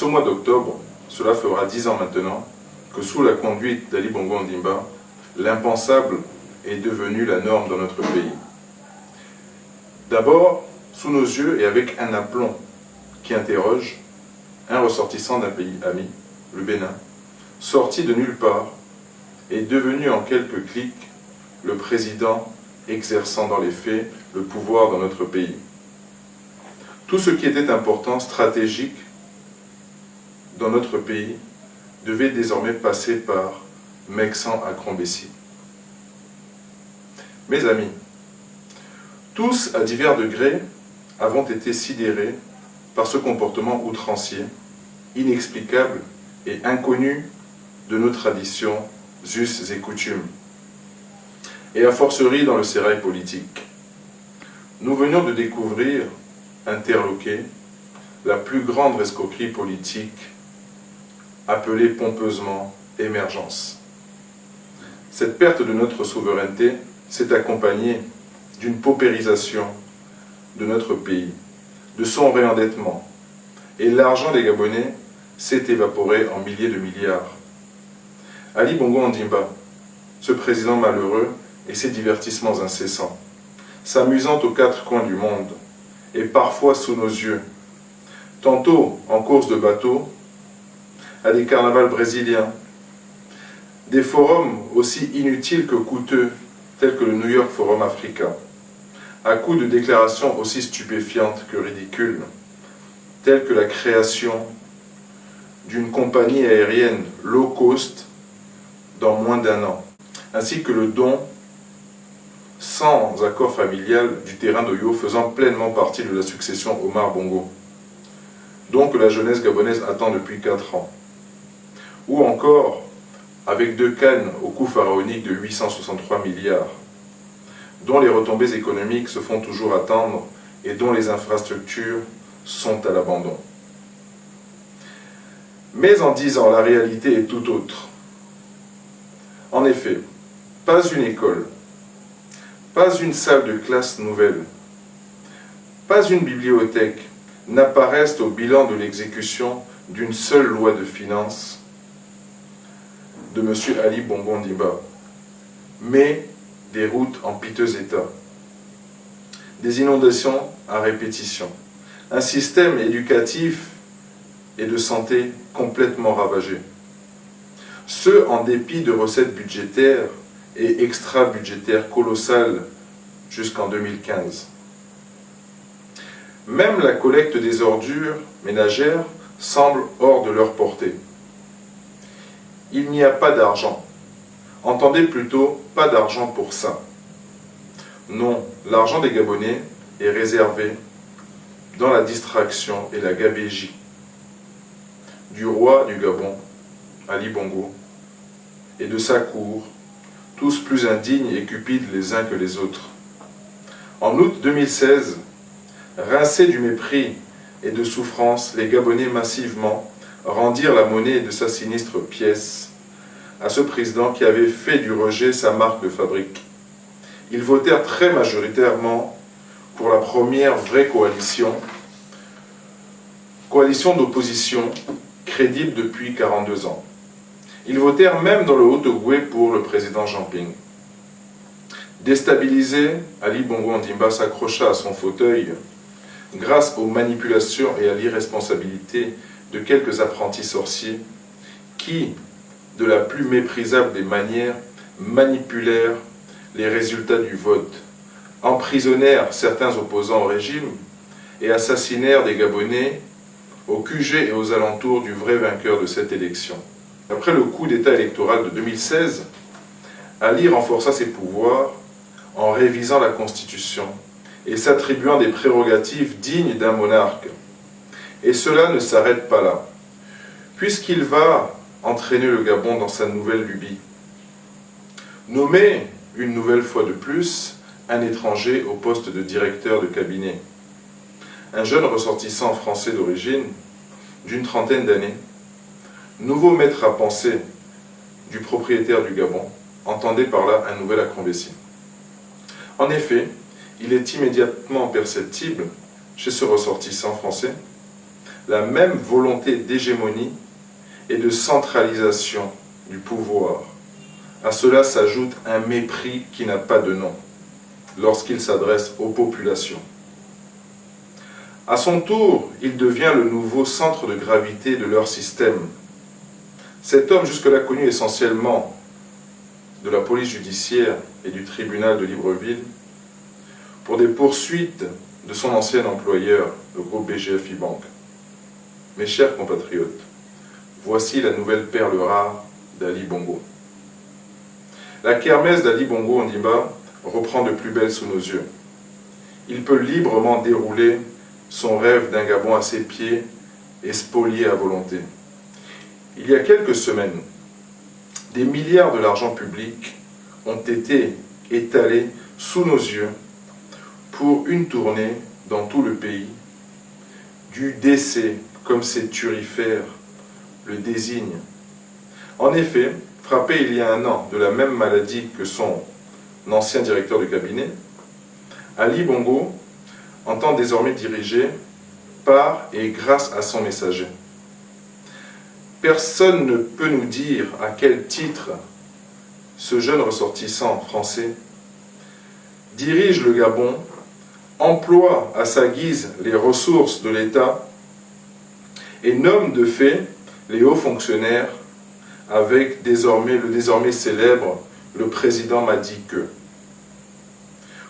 ce mois d'octobre, cela fera 10 ans maintenant, que sous la conduite d'Ali Bongo Ondimba, l'impensable est devenu la norme dans notre pays. D'abord, sous nos yeux et avec un aplomb qui interroge, un ressortissant d'un pays ami, le Bénin, sorti de nulle part, est devenu en quelques clics le président exerçant dans les faits le pouvoir dans notre pays. Tout ce qui était important, stratégique, dans notre pays, devait désormais passer par Meksan à Crombessi. Mes amis, tous, à divers degrés, avons été sidérés par ce comportement outrancier, inexplicable et inconnu de nos traditions, us et coutumes, et a fortiori dans le sérail politique. Nous venions de découvrir, interloquer, la plus grande escroquerie politique, appelée pompeusement émergence. Cette perte de notre souveraineté s'est accompagnée d'une paupérisation de notre pays, de son réendettement, et l'argent des Gabonais s'est évaporé en milliers de milliards. Ali Bongo Ondimba, ce président malheureux et ses divertissements incessants, s'amusant aux quatre coins du monde, et parfois sous nos yeux, tantôt en course de bateau, à des carnavals brésiliens, des forums aussi inutiles que coûteux, tels que le New York Forum Africa, à coups de déclarations aussi stupéfiantes que ridicules, telles que la création d'une compagnie aérienne low cost dans moins d'1 an, ainsi que le don, sans accord familial, du terrain d'Oyo faisant pleinement partie de la succession Omar Bongo, dont que la jeunesse gabonaise attend depuis 4 ans. Ou encore, avec 2 cannes au coût pharaonique de 863 milliards, dont les retombées économiques se font toujours attendre et dont les infrastructures sont à l'abandon. Mais en 10 ans, la réalité est tout autre. En effet, pas une école, pas une salle de classe nouvelle, pas une bibliothèque n'apparaissent au bilan de l'exécution d'une seule loi de finances de M. Ali Bongo Ondimba, mais des routes en piteux état, des inondations à répétition, un système éducatif et de santé complètement ravagé. Ce en dépit de recettes budgétaires et extra-budgétaires colossales jusqu'en 2015. Même la collecte des ordures ménagères semble hors de leur portée. Il n'y a pas d'argent. Entendez plutôt, pas d'argent pour ça. Non, l'argent des Gabonais est réservé dans la distraction et la gabégie du roi du Gabon, Ali Bongo, et de sa cour, tous plus indignes et cupides les uns que les autres. En août 2016, rincés du mépris et de souffrance, les Gabonais massivement rendirent la monnaie de sa sinistre pièce à ce président qui avait fait du rejet sa marque de fabrique. Ils votèrent très majoritairement pour la première vraie coalition d'opposition crédible depuis 42 ans. Ils votèrent même dans le Haut-Ogooué pour le président Jean Ping. Déstabilisé, Ali Bongo Ondimba s'accrocha à son fauteuil grâce aux manipulations et à l'irresponsabilité de quelques apprentis sorciers qui, de la plus méprisable des manières, manipulèrent les résultats du vote, emprisonnèrent certains opposants au régime et assassinèrent des Gabonais au QG et aux alentours du vrai vainqueur de cette élection. Après le coup d'État électoral de 2016, Ali renforça ses pouvoirs en révisant la Constitution et s'attribuant des prérogatives dignes d'un monarque. Et cela ne s'arrête pas là, puisqu'il va entraîner le Gabon dans sa nouvelle lubie. Nommer, une nouvelle fois de plus, un étranger au poste de directeur de cabinet. Un jeune ressortissant français d'origine, d'une trentaine d'années, nouveau maître à penser du propriétaire du Gabon, entendez par là un nouvel Akrombessi. En effet, il est immédiatement perceptible, chez ce ressortissant français, la même volonté d'hégémonie et de centralisation du pouvoir. À cela s'ajoute un mépris qui n'a pas de nom lorsqu'il s'adresse aux populations. À son tour, il devient le nouveau centre de gravité de leur système. Cet homme, jusque-là connu essentiellement de la police judiciaire et du tribunal de Libreville, pour des poursuites de son ancien employeur, le groupe BGF Bank. Mes chers compatriotes, voici la nouvelle perle rare d'Ali Bongo. La kermesse d'Ali Bongo Ondimba reprend de plus belle sous nos yeux. Il peut librement dérouler son rêve d'un Gabon à ses pieds et spolié à volonté. Il y a quelques semaines, des milliards de l'argent public ont été étalés sous nos yeux pour une tournée dans tout le pays du décès, comme ces turifères le désignent. En effet, frappé il y a un an de la même maladie que son ancien directeur de cabinet, Ali Bongo entend désormais diriger par et grâce à son messager. Personne ne peut nous dire à quel titre ce jeune ressortissant français dirige le Gabon, emploie à sa guise les ressources de l'État et nomme de fait les hauts fonctionnaires avec le désormais célèbre « le président m'a dit que ».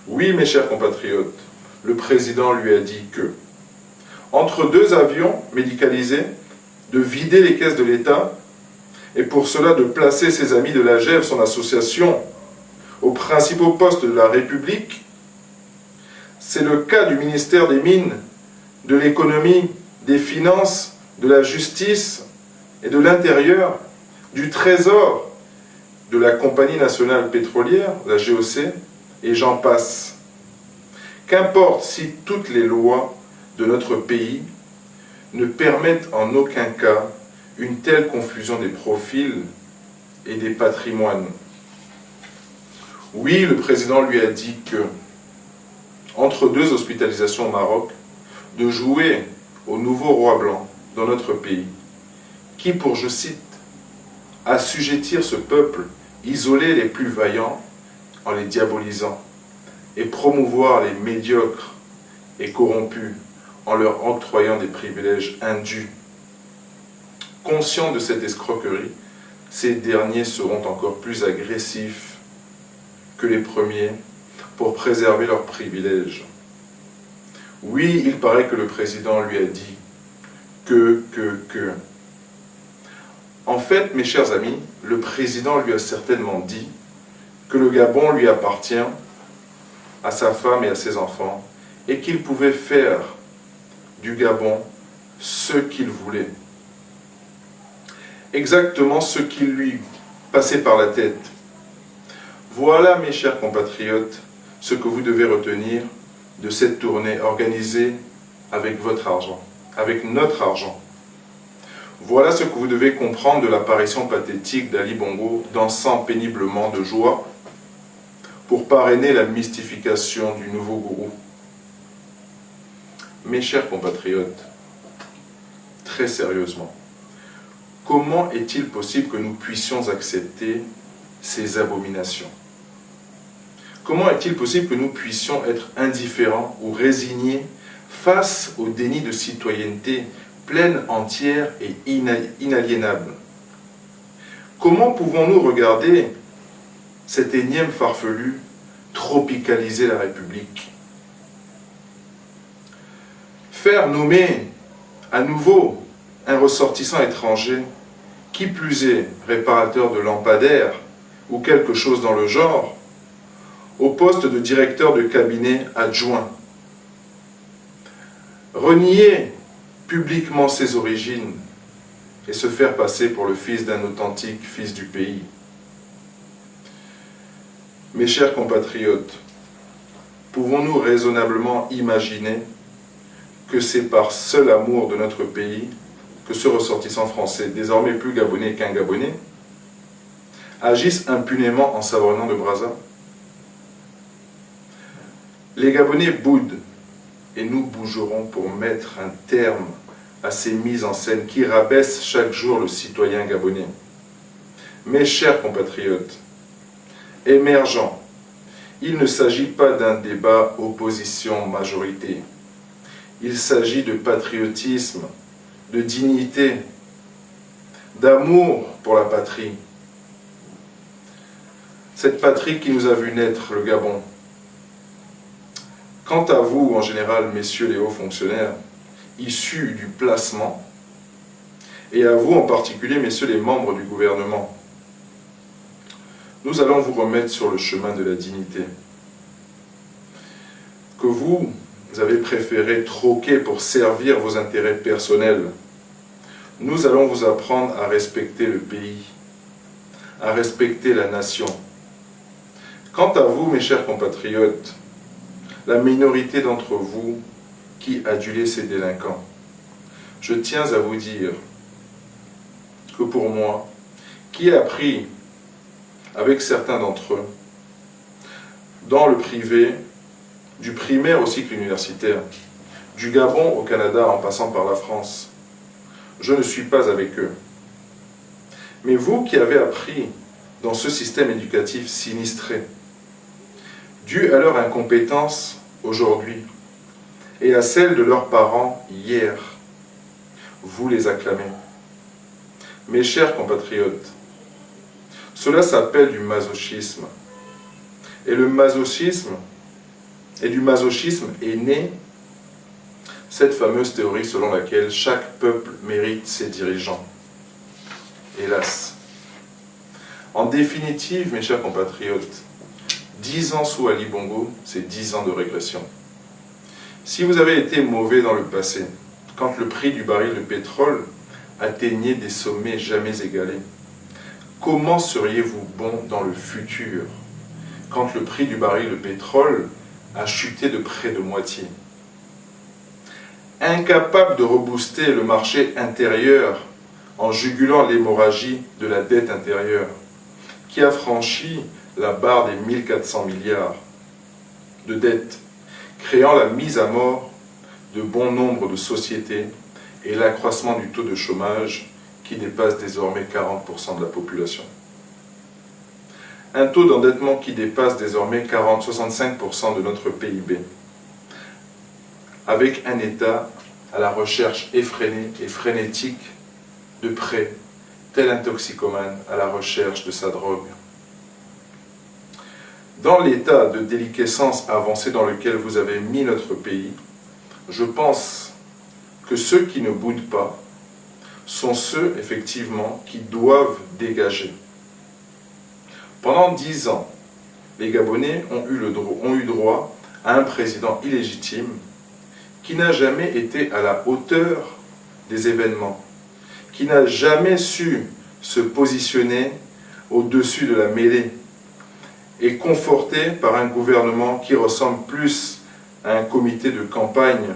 Oui, mes chers compatriotes, le président lui a dit que, entre deux avions médicalisés, de vider les caisses de l'État et pour cela de placer ses amis de la GEV, son association, aux principaux postes de la République. C'est le cas du ministère des Mines, de l'Économie, des Finances, de la Justice et de l'Intérieur, du Trésor, de la Compagnie nationale pétrolière, la GOC, et j'en passe. Qu'importe si toutes les lois de notre pays ne permettent en aucun cas une telle confusion des profils et des patrimoines. Oui, le président lui a dit que, entre deux hospitalisations au Maroc, de jouer au nouveau roi blanc dans notre pays, qui, pour, je cite, assujettir ce peuple, isoler les plus vaillants en les diabolisant, et promouvoir les médiocres et corrompus en leur octroyant des privilèges indus. Conscients de cette escroquerie, ces derniers seront encore plus agressifs que les premiers pour préserver leurs privilèges. Oui, il paraît que le président lui a dit que. En fait, mes chers amis, le président lui a certainement dit que le Gabon lui appartient, à sa femme et à ses enfants, et qu'il pouvait faire du Gabon ce qu'il voulait. Exactement ce qui lui passait par la tête. Voilà, mes chers compatriotes, ce que vous devez retenir de cette tournée organisée avec votre argent, avec notre argent. Voilà ce que vous devez comprendre de l'apparition pathétique d'Ali Bongo dansant péniblement de joie pour parrainer la mystification du nouveau gourou. Mes chers compatriotes, très sérieusement, comment est-il possible que nous puissions accepter ces abominations? Comment est-il possible que nous puissions être indifférents ou résignés face au déni de citoyenneté pleine, entière et inaliénable? Comment pouvons-nous regarder cet énième farfelu tropicaliser la République? Faire nommer à nouveau un ressortissant étranger, qui plus est réparateur de lampadaires ou quelque chose dans le genre, au poste de directeur de cabinet adjoint. Renier publiquement ses origines et se faire passer pour le fils d'un authentique fils du pays. Mes chers compatriotes, pouvons-nous raisonnablement imaginer que c'est par seul amour de notre pays que ce ressortissant français, désormais plus gabonais qu'un Gabonais, agisse impunément en savonnant de Brazza? Les Gabonais boudent et nous bougerons pour mettre un terme à ces mises en scène qui rabaissent chaque jour le citoyen gabonais. Mes chers compatriotes, émergents, il ne s'agit pas d'un débat opposition-majorité. Il s'agit de patriotisme, de dignité, d'amour pour la patrie. Cette patrie qui nous a vu naître, le Gabon. Quant à vous, en général, messieurs les hauts fonctionnaires, issus du placement, et à vous en particulier, messieurs les membres du gouvernement, nous allons vous remettre sur le chemin de la dignité, que vous avez préféré troquer pour servir vos intérêts personnels. Nous allons vous apprendre à respecter le pays, à respecter la nation. Quant à vous, mes chers compatriotes, la minorité d'entre vous qui adulez ces délinquants, je tiens à vous dire que pour moi, qui a appris avec certains d'entre eux, dans le privé, du primaire au cycle universitaire, du Gabon au Canada en passant par la France, je ne suis pas avec eux. Mais vous qui avez appris dans ce système éducatif sinistré, dû à leur incompétence aujourd'hui et à celle de leurs parents hier, vous les acclamez. Mes chers compatriotes, cela s'appelle du masochisme. Et du masochisme est née cette fameuse théorie selon laquelle chaque peuple mérite ses dirigeants. Hélas. En définitive, mes chers compatriotes, 10 ans sous Ali Bongo, c'est 10 ans de régression. Si vous avez été mauvais dans le passé, quand le prix du baril de pétrole atteignait des sommets jamais égalés, comment seriez-vous bon dans le futur, quand le prix du baril de pétrole a chuté de près de moitié? Incapable de rebooster le marché intérieur en jugulant l'hémorragie de la dette intérieure, qui a franchi la barre des 1400 milliards de dettes, créant la mise à mort de bon nombre de sociétés et l'accroissement du taux de chômage qui dépasse désormais 40% de la population. Un taux d'endettement qui dépasse désormais 65% de notre PIB, avec un État à la recherche effrénée et frénétique de prêts, tel un toxicomane à la recherche de sa drogue. Dans l'état de déliquescence avancé dans lequel vous avez mis notre pays, je pense que ceux qui ne boudent pas sont ceux, effectivement, qui doivent dégager. Pendant 10 ans, les Gabonais ont eu droit à un président illégitime qui n'a jamais été à la hauteur des événements, qui n'a jamais su se positionner au-dessus de la mêlée, et conforté par un gouvernement qui ressemble plus à un comité de campagne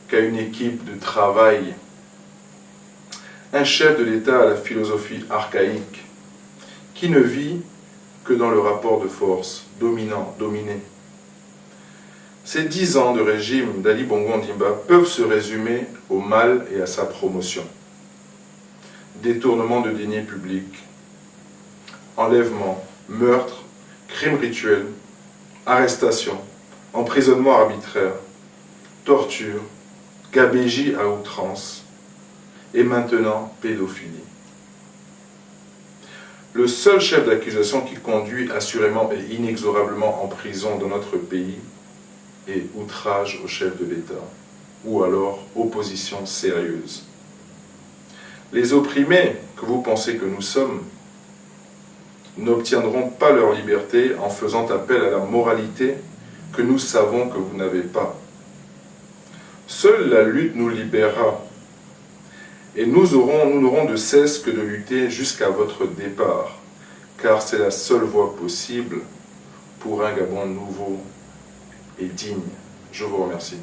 qu'à une équipe de travail. Un chef de l'État à la philosophie archaïque, qui ne vit que dans le rapport de force, dominant-dominé. Ces 10 ans de régime d'Ali Bongo Ondimba peuvent se résumer au mal et à sa promotion. Détournement de deniers publics, enlèvement, meurtre, crimes rituels, arrestation, emprisonnement arbitraire, torture, gabégie à outrance et maintenant pédophilie. Le seul chef d'accusation qui conduit assurément et inexorablement en prison dans notre pays est outrage au chef de l'État, ou alors opposition sérieuse. Les opprimés que vous pensez que nous sommes n'obtiendront pas leur liberté en faisant appel à la moralité que nous savons que vous n'avez pas. Seule la lutte nous libérera et nous n'aurons de cesse que de lutter jusqu'à votre départ, car c'est la seule voie possible pour un Gabon nouveau et digne. Je vous remercie.